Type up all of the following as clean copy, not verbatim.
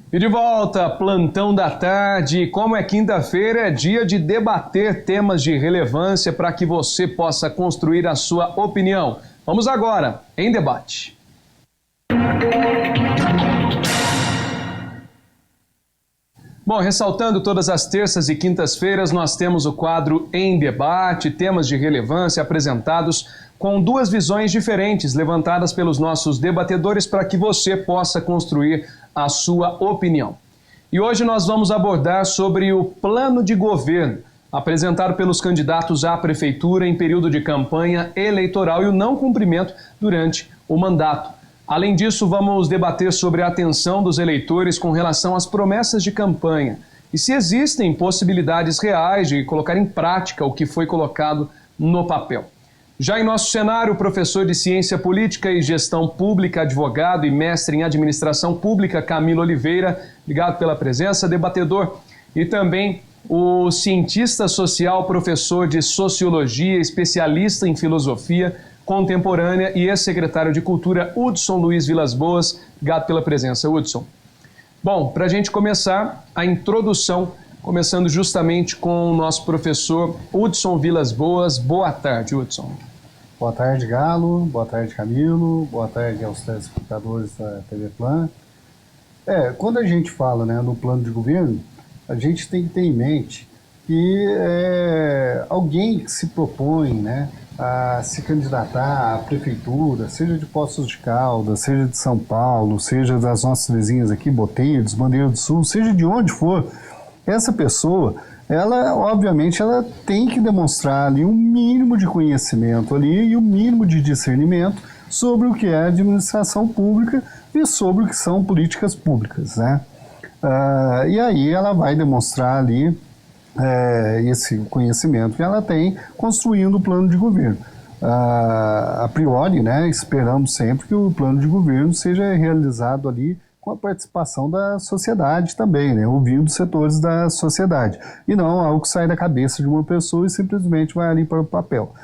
E de volta, plantão da tarde. Como é quinta-feira, é dia de debater temas de relevância para que você possa construir a sua opinião. Vamos agora, em debate. Bom, ressaltando todas as terças e quintas-feiras, nós temos o quadro Em Debate, temas de relevância apresentados com duas visões diferentes levantadas pelos nossos debatedores para que você possa construir a sua opinião. E hoje nós vamos abordar sobre o plano de governo apresentado pelos candidatos à prefeitura em período de campanha eleitoral e o não cumprimento durante o mandato. Além disso, vamos debater sobre a atenção dos eleitores com relação às promessas de campanha e se existem possibilidades reais de colocar em prática o que foi colocado no papel. Já em nosso cenário, o professor de Ciência Política e Gestão Pública, advogado e mestre em Administração Pública, Camilo Oliveira, obrigado pela presença, debatedor. E também o cientista social, professor de Sociologia, especialista em Filosofia Contemporânea e ex-secretário de Cultura, Hudson Luiz Vilas Boas. Obrigado pela presença, Hudson. Bom, para a gente começar a introdução, começando justamente com o nosso professor Hudson Vilas Boas. Boa tarde, Hudson. Boa tarde, Galo. Boa tarde, Camilo. Boa tarde aos telespectadores da TV Plan. Quando a gente fala, no plano de governo, a gente tem que ter em mente que alguém que se propõe, a se candidatar à prefeitura, seja de Poços de Caldas, seja de São Paulo, seja das nossas vizinhas aqui, Botelhos, Bandeira do Sul, seja de onde for, essa pessoa, ela, obviamente, ela tem que demonstrar ali um mínimo de conhecimento ali e um mínimo de discernimento sobre o que é administração pública e sobre o que são políticas públicas, e aí ela vai demonstrar ali esse conhecimento que ela tem construindo o plano de governo. A priori, esperamos sempre que o plano de governo seja realizado ali com a participação da sociedade também, ouvindo os setores da sociedade, e não algo que sai da cabeça de uma pessoa e simplesmente vai ali para o papel.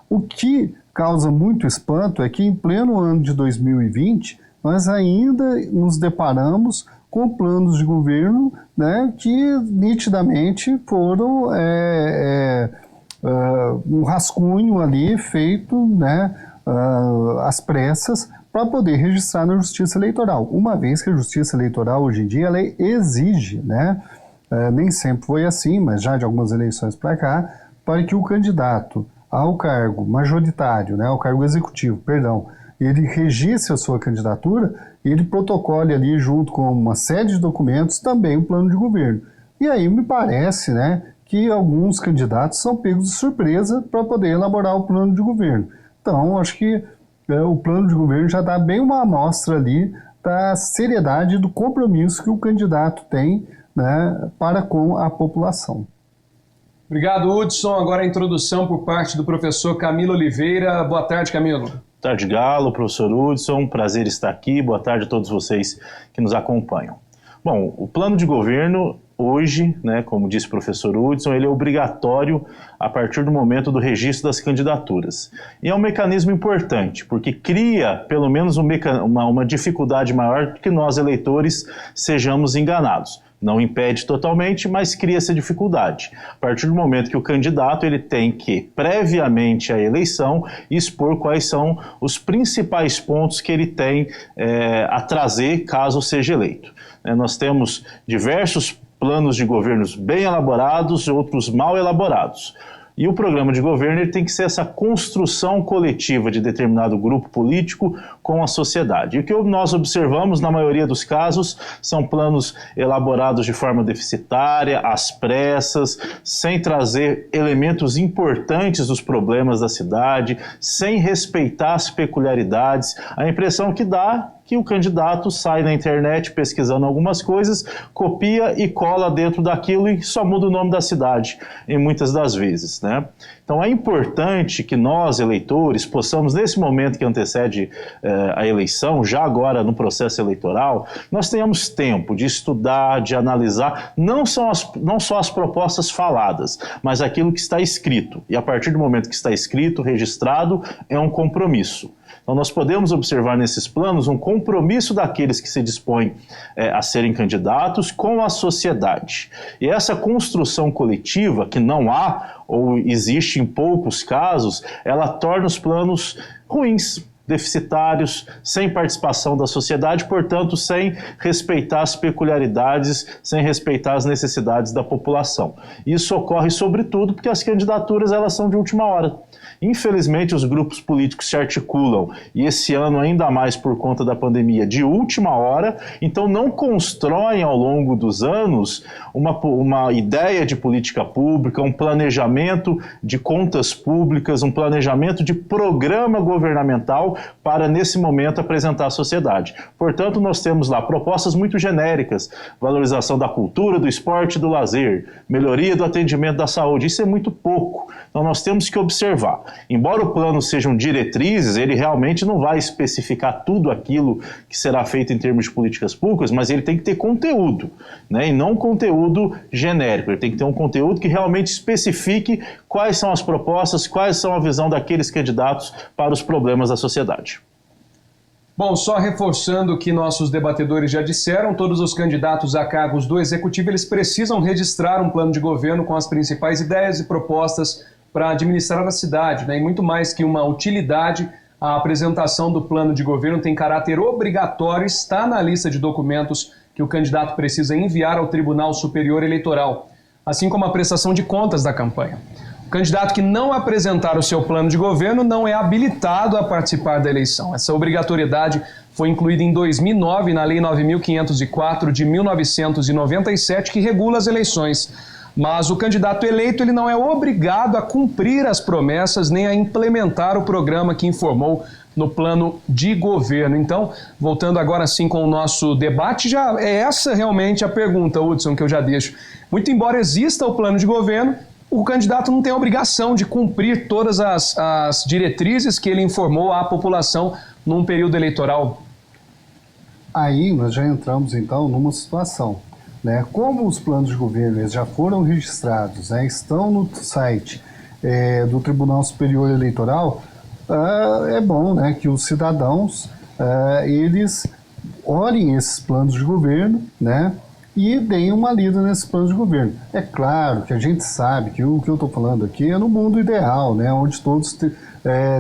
O que causa muito espanto é que em pleno ano de 2020, nós ainda nos deparamos com planos de governo que nitidamente foram um rascunho ali feito às pressas para poder registrar na Justiça Eleitoral. Uma vez que a Justiça Eleitoral hoje em dia ela exige, nem sempre foi assim, mas já de algumas eleições para cá, para que o candidato ao cargo majoritário, ao cargo executivo, perdão, ele registre a sua candidatura e ele protocole ali junto com uma série de documentos também o plano de governo. E aí me parece, que alguns candidatos são pegos de surpresa para poder elaborar o plano de governo. Então, acho que o plano de governo já dá bem uma amostra ali da seriedade do compromisso que o candidato tem para com a população. Obrigado, Hudson. Agora a introdução por parte do professor Camilo Oliveira. Boa tarde, Camilo. Boa tarde, Galo, professor Hudson. Prazer estar aqui. Boa tarde a todos vocês que nos acompanham. Bom, o plano de governo hoje, como disse o professor Hudson, ele é obrigatório a partir do momento do registro das candidaturas. E é um mecanismo importante, porque cria pelo menos uma dificuldade maior que nós, eleitores, sejamos enganados. Não impede totalmente, mas cria essa dificuldade. A partir do momento que o candidato ele tem que, previamente à eleição, expor quais são os principais pontos que ele tem a trazer caso seja eleito. Nós temos diversos planos de governos bem elaborados e outros mal elaborados. E o programa de governo ele tem que ser essa construção coletiva de determinado grupo político com a sociedade. E o que nós observamos, na maioria dos casos, são planos elaborados de forma deficitária, às pressas, sem trazer elementos importantes dos problemas da cidade, sem respeitar as peculiaridades. A impressão que dá que o candidato sai na internet pesquisando algumas coisas, copia e cola dentro daquilo e só muda o nome da cidade, em muitas das vezes, Então é importante que nós, eleitores, possamos, nesse momento que antecede a eleição, já agora no processo eleitoral, nós tenhamos tempo de estudar, de analisar, não só as propostas faladas, mas aquilo que está escrito. E a partir do momento que está escrito, registrado, é um compromisso. Então nós podemos observar nesses planos um compromisso daqueles que se dispõem a serem candidatos com a sociedade. E essa construção coletiva, que não há ou existe em poucos casos, ela torna os planos ruins, deficitários, sem participação da sociedade, portanto, sem respeitar as peculiaridades, sem respeitar as necessidades da população. Isso ocorre, sobretudo, porque as candidaturas elas são de última hora. Infelizmente, os grupos políticos se articulam, e esse ano ainda mais por conta da pandemia, de última hora, então não constroem ao longo dos anos uma ideia de política pública, um planejamento de contas públicas, um planejamento de programa governamental para, nesse momento, apresentar à sociedade. Portanto, nós temos lá propostas muito genéricas, valorização da cultura, do esporte e do lazer, melhoria do atendimento da saúde, isso é muito pouco. Então nós temos que observar. Embora o plano sejam diretrizes, ele realmente não vai especificar tudo aquilo que será feito em termos de políticas públicas, mas ele tem que ter conteúdo, né? E não conteúdo genérico. Ele tem que ter um conteúdo que realmente especifique quais são as propostas, quais são a visão daqueles candidatos para os problemas da sociedade. Bom, só reforçando o que nossos debatedores já disseram, todos os candidatos a cargos do Executivo, eles precisam registrar um plano de governo com as principais ideias e propostas para administrar a cidade, né? E muito mais que uma utilidade, a apresentação do plano de governo tem caráter obrigatório, está na lista de documentos que o candidato precisa enviar ao Tribunal Superior Eleitoral, assim como a prestação de contas da campanha. O candidato que não apresentar o seu plano de governo não é habilitado a participar da eleição. Essa obrigatoriedade foi incluída em 2009 na Lei 9.504 de 1997, que regula as eleições. Mas o candidato eleito ele não é obrigado a cumprir as promessas nem a implementar o programa que informou no plano de governo. Então, voltando agora sim com o nosso debate, já é essa realmente a pergunta, Hudson, que eu já deixo. Muito embora exista o plano de governo, o candidato não tem a obrigação de cumprir todas as diretrizes que ele informou à população num período eleitoral. Aí nós já entramos então numa situação, né? Como os planos de governo eles já foram registrados, né, estão no site do Tribunal Superior Eleitoral, é bom, né, que os cidadãos eles olhem esses planos de governo, né, e deem uma lida nesses planos de governo. É claro que a gente sabe que o que eu estou falando aqui é no mundo ideal, né, onde todos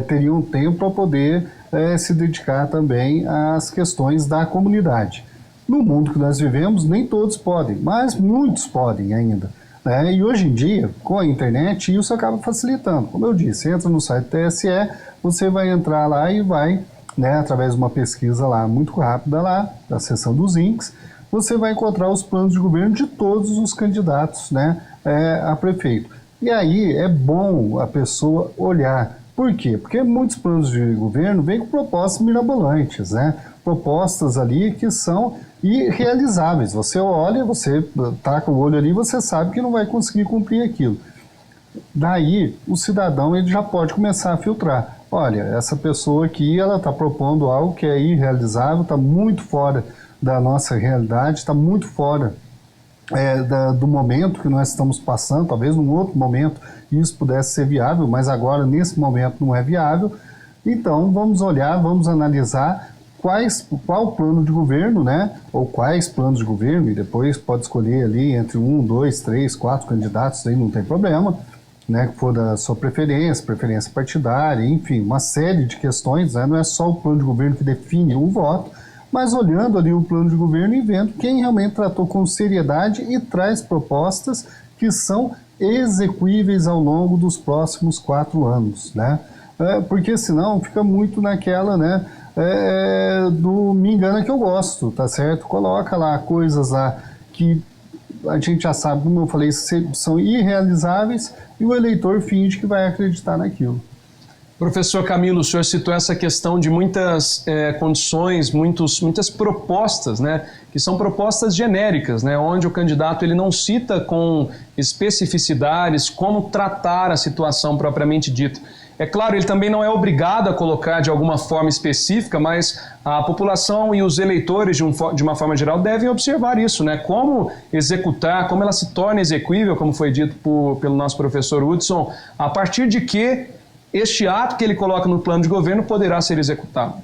teriam tempo para poder se dedicar também às questões da comunidade. No mundo que nós vivemos, nem todos podem, mas muitos podem ainda, né? E hoje em dia, com a internet, isso acaba facilitando. Como eu disse, entra no site do TSE, você vai entrar lá e vai, né, através de uma pesquisa lá muito rápida lá, da seção dos links, você vai encontrar os planos de governo de todos os candidatos, né, a prefeito. E aí é bom a pessoa olhar. Por quê? Porque muitos planos de governo vêm com propostas mirabolantes, né? Propostas ali que são irrealizáveis. Você olha, você taca o olho ali, você sabe que não vai conseguir cumprir aquilo. Daí, o cidadão ele já pode começar a filtrar. Olha, essa pessoa aqui, ela está propondo algo que é irrealizável, está muito fora da nossa realidade, está muito fora do momento que nós estamos passando. Talvez num outro momento isso pudesse ser viável, mas agora, nesse momento, não é viável. Então, vamos olhar, vamos analisar qual plano de governo, né? Ou quais planos de governo, e depois pode escolher ali entre 1, 2, 3, 4 candidatos, aí não tem problema, né? Que for da sua preferência partidária, enfim, uma série de questões, né? Não é só o plano de governo que define o voto, mas olhando ali o plano de governo e vendo quem realmente tratou com seriedade e traz propostas que são execuíveis ao longo dos próximos 4 anos, né? Porque senão fica muito naquela, né? Do me engana que eu gosto, tá certo? Coloca lá coisas lá que a gente já sabe, como eu falei, são irrealizáveis e o eleitor finge que vai acreditar naquilo. Professor Camilo, o senhor citou essa questão de muitas condições, muitas propostas, né, que são propostas genéricas, né, onde o candidato ele não cita com especificidades como tratar a situação propriamente dita. É claro, ele também não é obrigado a colocar de alguma forma específica, mas a população e os eleitores, de uma forma geral, devem observar isso, né? Como executar, como ela se torna execuível, como foi dito pelo nosso professor Hudson, a partir de que este ato que ele coloca no plano de governo poderá ser executado?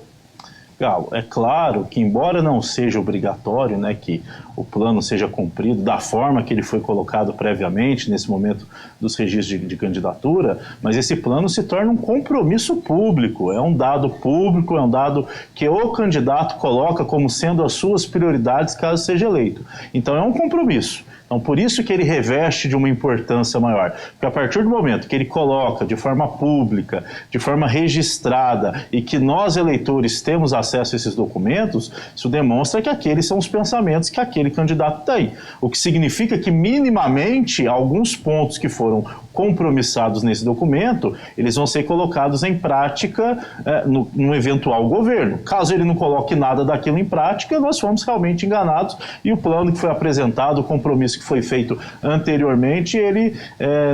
Galo, é claro que, embora não seja obrigatório, né, que o plano seja cumprido da forma que ele foi colocado previamente, nesse momento dos registros de candidatura, mas esse plano se torna um compromisso público, é um dado público, é um dado que o candidato coloca como sendo as suas prioridades caso seja eleito. Então é um compromisso. Então, por isso que ele reveste de uma importância maior. Porque a partir do momento que ele coloca de forma pública, de forma registrada, e que nós, eleitores, temos acesso a esses documentos, isso demonstra que aqueles são os pensamentos que aquele candidato tem. O que significa que, minimamente, alguns pontos que foram compromissados nesse documento, eles vão ser colocados em prática no eventual governo. Caso ele não coloque nada daquilo em prática, nós fomos realmente enganados e o plano que foi apresentado, o compromisso que foi feito anteriormente, ele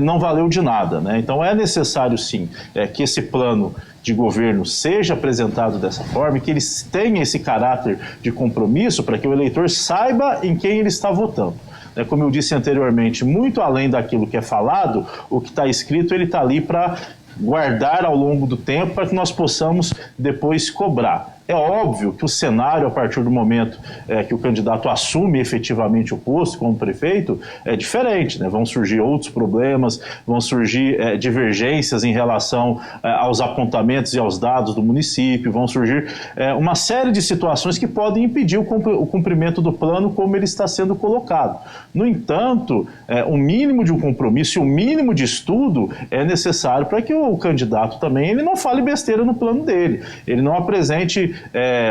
não valeu de nada, né? Então é necessário sim que esse plano de governo seja apresentado dessa forma e que ele tenha esse caráter de compromisso para que o eleitor saiba em quem ele está votando. Como eu disse anteriormente, muito além daquilo que é falado, o que está escrito, ele está ali para guardar ao longo do tempo para que nós possamos depois cobrar. É óbvio que o cenário, a partir do momento que o candidato assume efetivamente o posto como prefeito, é diferente, né? Vão surgir outros problemas, vão surgir divergências em relação aos apontamentos e aos dados do município, vão surgir uma série de situações que podem impedir o cumprimento do plano como ele está sendo colocado. No entanto, um mínimo de um compromisso e um mínimo de estudo é necessário para que o candidato também ele não fale besteira no plano dele, ele não apresente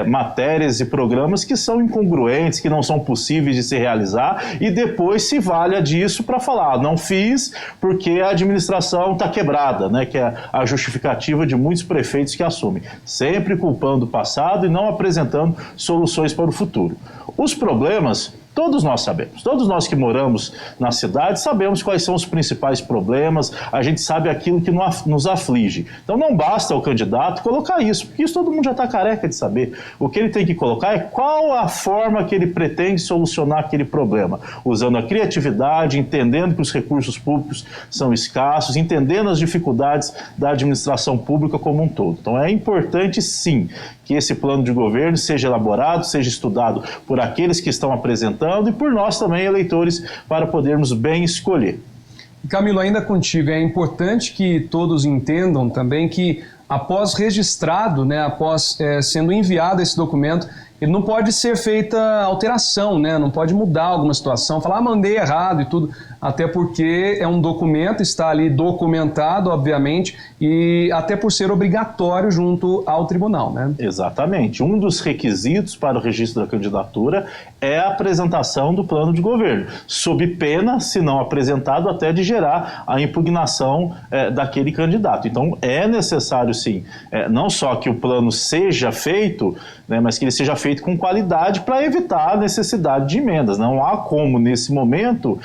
matérias e programas que são incongruentes, que não são possíveis de se realizar e depois se valha disso para falar, não fiz porque a administração está quebrada, né, que é a justificativa de muitos prefeitos que assumem, sempre culpando o passado e não apresentando soluções para o futuro. Os problemas todos nós sabemos, todos nós que moramos na cidade sabemos quais são os principais problemas, a gente sabe aquilo que nos aflige. Então não basta o candidato colocar isso, porque isso todo mundo já está careca de saber. O que ele tem que colocar é qual a forma que ele pretende solucionar aquele problema, usando a criatividade, entendendo que os recursos públicos são escassos, entendendo as dificuldades da administração pública como um todo. Então é importante sim que esse plano de governo seja elaborado, seja estudado por aqueles que estão apresentando e por nós também, eleitores, para podermos bem escolher. Camilo, ainda contigo, é importante que todos entendam também que após registrado, né, após sendo enviado esse documento, ele não pode ser feita alteração, né? Não pode mudar alguma situação, falar, mandei errado e tudo, até porque é um documento, está ali documentado, obviamente, e até por ser obrigatório junto ao tribunal, né? Exatamente. Um dos requisitos para o registro da candidatura é a apresentação do plano de governo, sob pena, se não apresentado, até de gerar a impugnação daquele candidato. Então, é necessário, sim, não só que o plano seja feito, né, mas que ele seja feito com qualidade para evitar a necessidade de emendas. Não há como, nesse momento,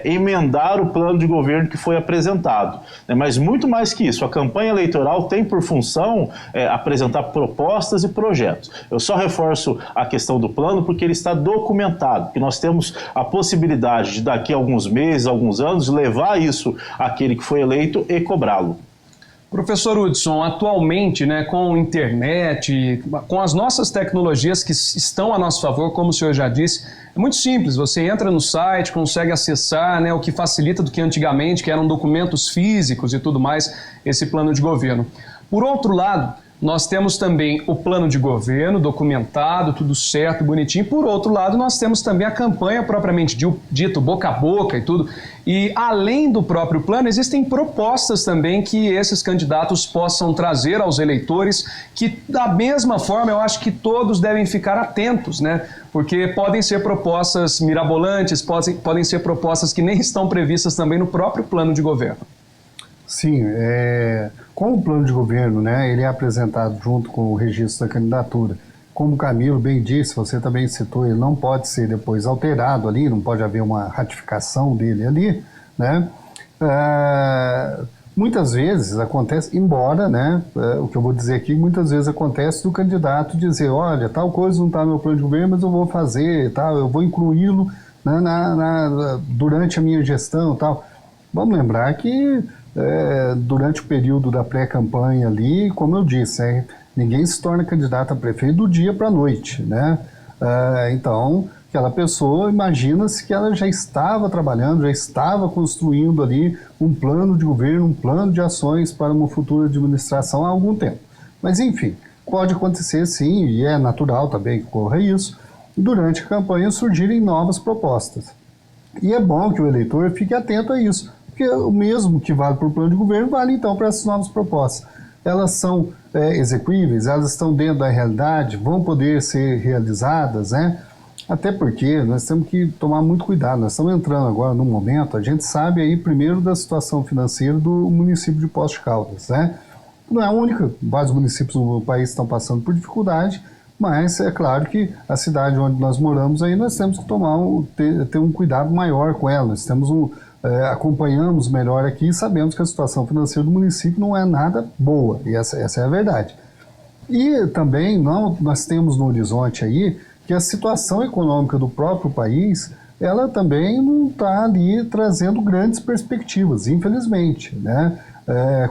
emendar o plano de governo que foi apresentado. Mas muito mais que isso, a campanha eleitoral tem por função apresentar propostas e projetos. Eu só reforço a questão do plano porque ele está documentado, que nós temos a possibilidade de daqui a alguns meses, alguns anos, levar isso àquele que foi eleito e cobrá-lo. Professor Hudson, atualmente, né, com a internet, com as nossas tecnologias que estão a nosso favor, como o senhor já disse, é muito simples, você entra no site, consegue acessar, né, o que facilita do que antigamente, que eram documentos físicos e tudo mais, esse plano de governo. Por outro lado, nós temos também o plano de governo documentado, tudo certo, bonitinho. Por outro lado, nós temos também a campanha propriamente dito, boca a boca e tudo. E além do próprio plano, existem propostas também que esses candidatos possam trazer aos eleitores, que da mesma forma eu acho que todos devem ficar atentos, né? Porque podem ser propostas mirabolantes, podem ser propostas que nem estão previstas também no próprio plano de governo. Sim, com o plano de governo, né, ele é apresentado junto com o registro da candidatura. Como o Camilo bem disse, você também citou, ele não pode ser depois alterado ali, não pode haver uma ratificação dele ali, né? Muitas vezes acontece, embora, né, o que eu vou dizer aqui, muitas vezes acontece do candidato dizer, olha, tal coisa não está no meu plano de governo, mas eu vou fazer, tal, eu vou incluí-lo, né, durante a minha gestão, tal. Vamos lembrar que durante o período da pré-campanha ali, como eu disse, ninguém se torna candidato a prefeito do dia para a noite, né? Então, aquela pessoa, imagina-se que ela já estava trabalhando, já estava construindo ali um plano de governo, um plano de ações para uma futura administração há algum tempo. Mas, enfim, pode acontecer sim, e é natural também que ocorra isso, durante a campanha surgirem novas propostas. E é bom que o eleitor fique atento a isso, porque o mesmo que vale para o plano de governo vale então para essas novas propostas. Elas são execuíveis, elas estão dentro da realidade, vão poder ser realizadas, né? Até porque nós temos que tomar muito cuidado, nós estamos entrando agora num momento, a gente sabe aí primeiro da situação financeira do município de Poços de Caldas, né? Não é a única, vários municípios no país estão passando por dificuldade, mas é claro que a cidade onde nós moramos aí nós temos que ter um cuidado maior com ela, nós temos acompanhamos melhor aqui e sabemos que a situação financeira do município não é nada boa, e essa é a verdade. E também nós temos no horizonte aí que a situação econômica do próprio país, ela também não está ali trazendo grandes perspectivas, infelizmente, né?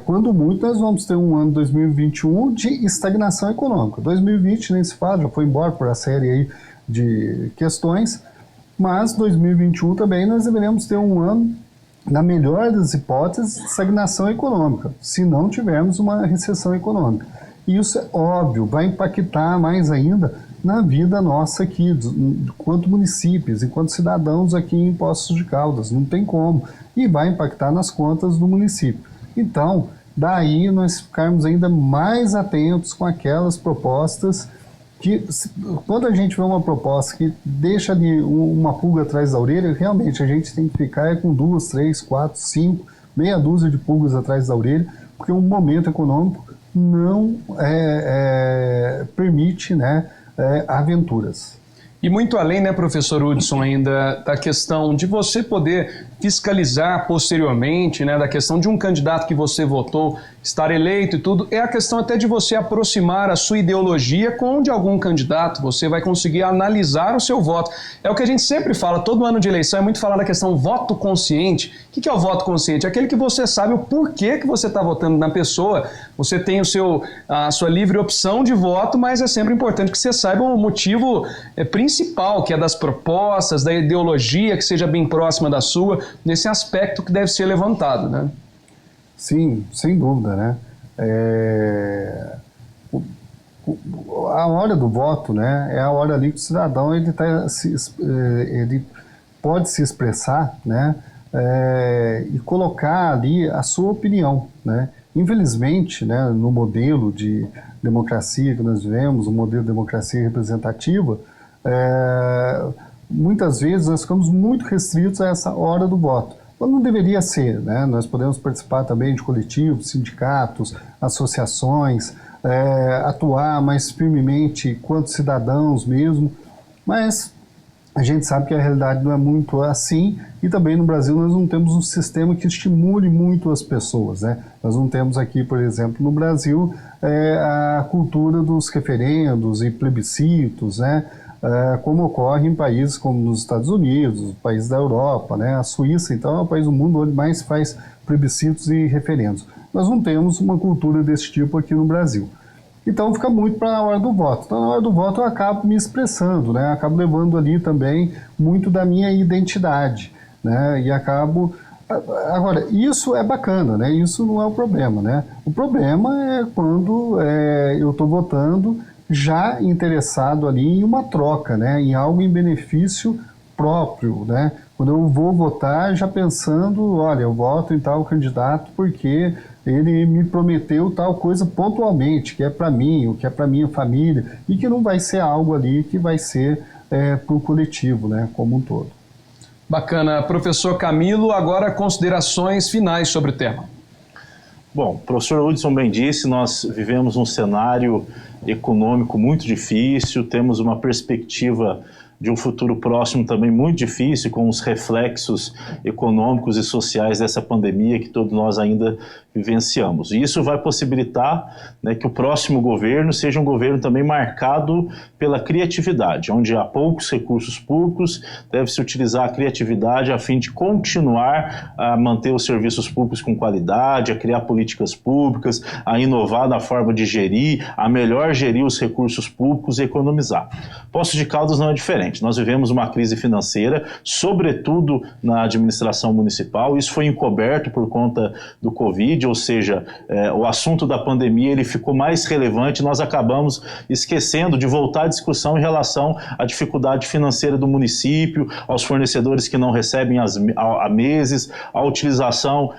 Quando muito, nós vamos ter um ano 2021 de estagnação econômica. 2020 nem se fala, já foi embora por a série aí de questões, mas 2021 também nós deveremos ter um ano, na melhor das hipóteses, de estagnação econômica, se não tivermos uma recessão econômica. E isso é óbvio, vai impactar mais ainda na vida nossa aqui, enquanto municípios, enquanto cidadãos aqui em Poços de Caldas, não tem como, e vai impactar nas contas do município. Então, daí nós ficarmos ainda mais atentos com aquelas propostas que, quando a gente vê uma proposta que deixa ali uma pulga atrás da orelha, realmente a gente tem que ficar com 2, 3, 4, 5, meia dúzia de pulgas atrás da orelha, porque o momento econômico não permite, né, aventuras. E muito além, né, professor Hudson, ainda da questão de você poder fiscalizar posteriormente, né, da questão de um candidato que você votou estar eleito e tudo, é a questão até de você aproximar a sua ideologia com de algum candidato, você vai conseguir analisar o seu voto. É o que a gente sempre fala, todo ano de eleição é muito falar da questão voto consciente. O que é o voto consciente? É aquele que você sabe o porquê que você está votando na pessoa, você tem a sua livre opção de voto, mas é sempre importante que você saiba o motivo principal, que é das propostas, da ideologia, que seja bem próxima da sua, nesse aspecto que deve ser levantado, né? Sim, sem dúvida, né? A hora do voto, né, é a hora ali que o cidadão ele pode se expressar, né, e colocar ali a sua opinião, né? Infelizmente, né, no modelo de democracia que nós vivemos, o modelo de democracia representativa, muitas vezes nós ficamos muito restritos a essa hora do voto. Não deveria ser, né? Nós podemos participar também de coletivos, sindicatos, associações, atuar mais firmemente quanto cidadãos mesmo, mas a gente sabe que a realidade não é muito assim e também no Brasil nós não temos um sistema que estimule muito as pessoas, né? Nós não temos aqui, por exemplo, no Brasil, a cultura dos referendos e plebiscitos, né? Como ocorre em países como nos Estados Unidos, países da Europa, né? A Suíça, então, é o país do mundo onde mais faz plebiscitos e referendos. Nós não temos uma cultura desse tipo aqui no Brasil. Então fica muito para a hora do voto. Então na hora do voto eu acabo me expressando, né? Acabo levando ali também muito da minha identidade, né? E acabo... Agora, isso é bacana, né? Isso não é o problema, né? O problema é quando eu estou votando já interessado ali em uma troca, né, em algo em benefício próprio, né, quando eu vou votar já pensando, olha, eu voto em tal candidato porque ele me prometeu tal coisa pontualmente, que é para mim, ou que é para minha família, e que não vai ser algo ali que vai ser para o coletivo, né, como um todo. Bacana. Professor Camilo, agora considerações finais sobre o tema. Bom, o professor Hudson bem disse, nós vivemos um cenário econômico muito difícil, temos uma perspectiva de um futuro próximo também muito difícil, com os reflexos econômicos e sociais dessa pandemia que todos nós ainda vivenciamos. E isso vai possibilitar, né, que o próximo governo seja um governo também marcado pela criatividade, onde há poucos recursos públicos, deve-se utilizar a criatividade a fim de continuar a manter os serviços públicos com qualidade, a criar políticas públicas, a inovar na forma de gerir, a melhor gerir os recursos públicos e economizar. Poços de Caldas não é diferente. Nós vivemos uma crise financeira, sobretudo na administração municipal. Isso foi encoberto por conta do Covid, ou seja, o assunto da pandemia ele ficou mais relevante. Nós acabamos esquecendo de voltar à discussão em relação à dificuldade financeira do município, aos fornecedores que não recebem há meses, a utilização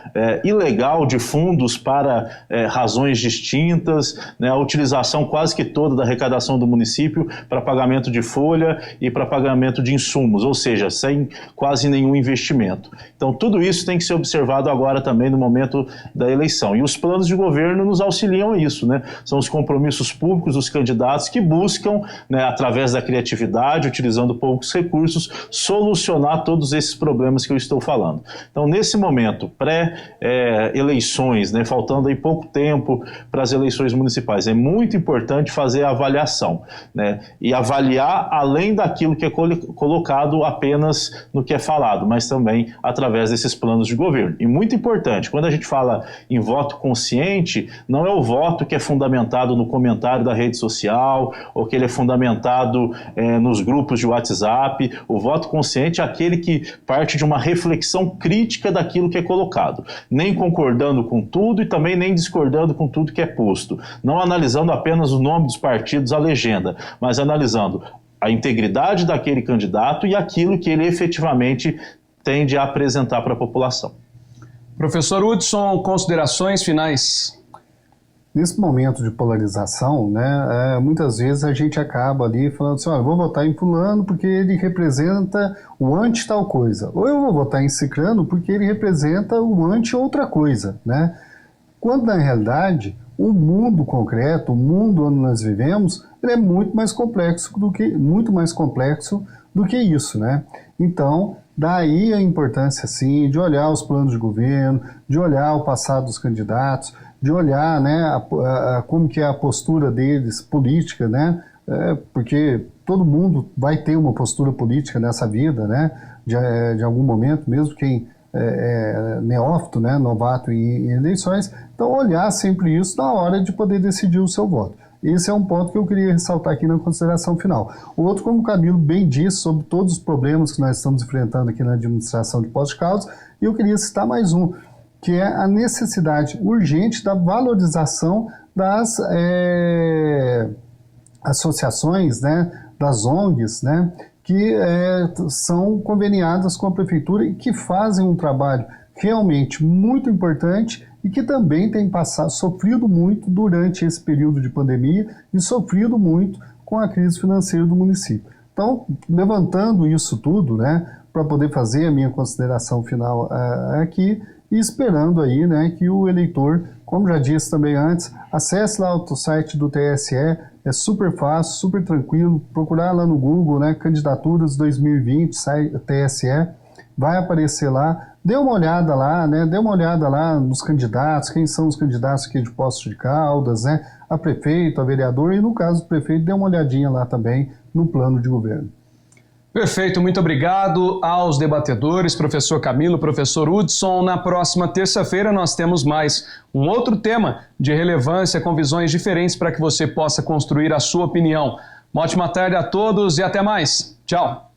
ilegal de fundos para razões distintas, né, a utilização quase que toda da arrecadação do município para pagamento de folha e para pagamento de insumos, ou seja, sem quase nenhum investimento. Então, tudo isso tem que ser observado agora também no momento da eleição. E os planos de governo nos auxiliam a isso, né? São os compromissos públicos dos candidatos que buscam, né, através da criatividade, utilizando poucos recursos, solucionar todos esses problemas que eu estou falando. Então, nesse momento, pré-eleições, né, faltando aí pouco tempo para as eleições municipais, é muito importante fazer a avaliação, né, e avaliar além daquilo que é colocado apenas no que é falado, mas também através desses planos de governo. E muito importante, quando a gente fala em voto consciente, não é o voto que é fundamentado no comentário da rede social ou que ele é fundamentado nos grupos de WhatsApp. O voto consciente é aquele que parte de uma reflexão crítica daquilo que é colocado, nem concordando com tudo e também nem discordando com tudo que é posto, não analisando apenas o nome dos partidos, a legenda, mas analisando a integridade daquele candidato e aquilo que ele efetivamente tende a apresentar para a população. Professor Hudson, considerações finais? Nesse momento de polarização, né, muitas vezes a gente acaba ali falando assim, olha, vou votar em fulano porque ele representa o anti-tal coisa, ou eu vou votar em ciclano porque ele representa o anti-outra coisa, né? Quando, na realidade, o mundo concreto, o mundo onde nós vivemos, ele é muito mais complexo do que isso, né? Então, daí a importância, sim, de olhar os planos de governo, de olhar o passado dos candidatos, de olhar, né, como que é a postura deles política, né? Porque todo mundo vai ter uma postura política nessa vida, né? De algum momento, mesmo quem é neófito, né, novato em eleições. Então, olhar sempre isso na hora de poder decidir o seu voto. Esse é um ponto que eu queria ressaltar aqui na consideração final. O outro, como o Camilo bem disse, sobre todos os problemas que nós estamos enfrentando aqui na administração de Poços de Caldas, e eu queria citar mais um, que é a necessidade urgente da valorização das associações, né, das ONGs, né, que são conveniadas com a prefeitura e que fazem um trabalho realmente muito importante e que também tem sofrido muito durante esse período de pandemia e sofrido muito com a crise financeira do município. Então, levantando isso tudo, né, para poder fazer a minha consideração final aqui e esperando aí, né, que o eleitor, como já disse também antes, acesse lá o site do TSE, é super fácil, super tranquilo, procurar lá no Google, né, candidaturas 2020, TSE, vai aparecer lá, dê uma olhada lá, né, dê uma olhada lá nos candidatos, quem são os candidatos aqui de Poços de Caldas, né, a prefeito, a vereador, e no caso do prefeito, dê uma olhadinha lá também no plano de governo. Perfeito, muito obrigado aos debatedores, professor Camilo, professor Hudson. Na próxima terça-feira nós temos mais um outro tema de relevância com visões diferentes para que você possa construir a sua opinião. Uma ótima tarde a todos e até mais. Tchau.